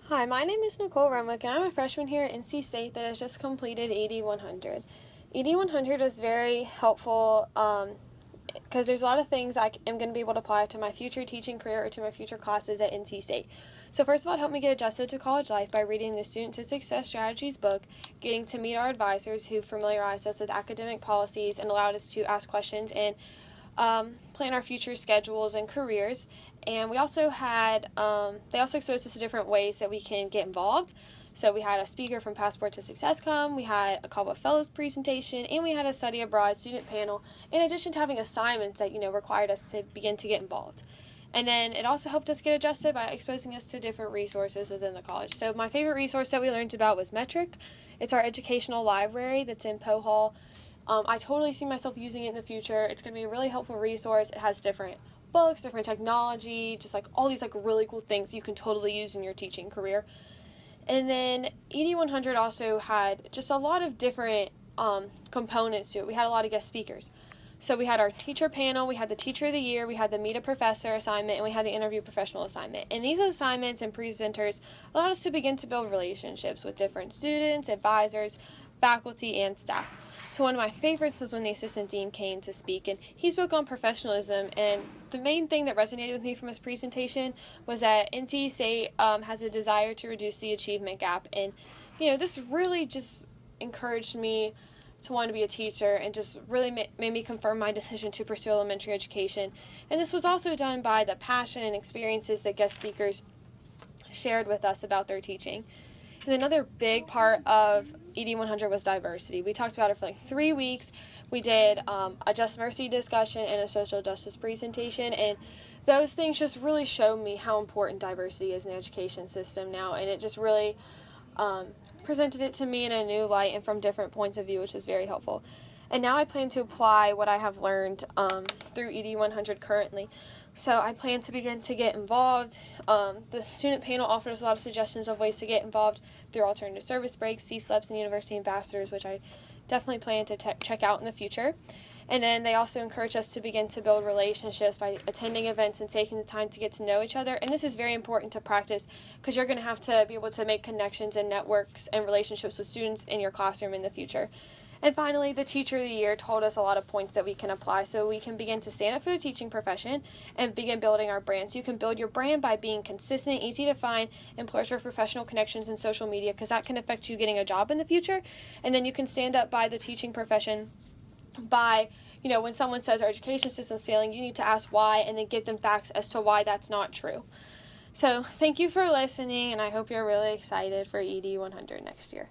Hi, my name is Nicole and I'm a freshman here at NC State that has just completed ED100. ED100 is very helpful because there's a lot of things I am going to be able to apply to my future teaching career or to my future classes at NC State. So first of all, it helped me get adjusted to college life by reading the Student to Success Strategies book, getting to meet our advisors who familiarized us with academic policies and allowed us to ask questions and plan our future schedules and careers. And we also had, they also exposed us to different ways that we can get involved. So we had a speaker from Passport to Success come, we had a Caldwell Fellows presentation, and we had a study abroad student panel, in addition to having assignments that, required us to begin to get involved. And then it also helped us get adjusted by exposing us to different resources within the college. So my favorite resource that we learned about was Metric. It's our educational library that's in Poe Hall. I totally see myself using it in the future. It's going to be a really helpful resource. It has different books, different technology, just all these really cool things you can totally use in your teaching career. And then ED100 also had just a lot of different components to it. We had a lot of guest speakers. So we had our teacher panel, we had the teacher of the year, we had the meet a professor assignment, and we had the interview professional assignment. And these assignments and presenters allowed us to begin to build relationships with different students, advisors, faculty, and staff. So one of my favorites was when the assistant dean came to speak, and he spoke on professionalism, and the main thing that resonated with me from his presentation was that NC State has a desire to reduce the achievement gap, and this really just encouraged me to want to be a teacher and just really made me confirm my decision to pursue elementary education. And this was also done by the passion and experiences that guest speakers shared with us about their teaching. And another big part of ED100 was diversity. We talked about it for 3 weeks. We did a Just Mercy discussion and a social justice presentation, and those things just really showed me how important diversity is in the education system now, and it just really presented it to me in a new light and from different points of view, which is very helpful. And now I plan to apply what I have learned through ED100 currently. So I plan to begin to get involved. The student panel offers a lot of suggestions of ways to get involved through alternative service breaks, C-SLEPs, and university ambassadors, which I definitely plan to check out in the future. And then they also encourage us to begin to build relationships by attending events and taking the time to get to know each other. And this is very important to practice because you're going to have to be able to make connections and networks and relationships with students in your classroom in the future. And finally, the teacher of the year told us a lot of points that we can apply so we can begin to stand up for the teaching profession and begin building our brand. So you can build your brand by being consistent, easy to find, and pleasure professional connections in social media, because that can affect you getting a job in the future. And then you can stand up by the teaching profession by, when someone says our education system is failing, you need to ask why and then give them facts as to why that's not true. So thank you for listening, and I hope you're really excited for ED100 next year.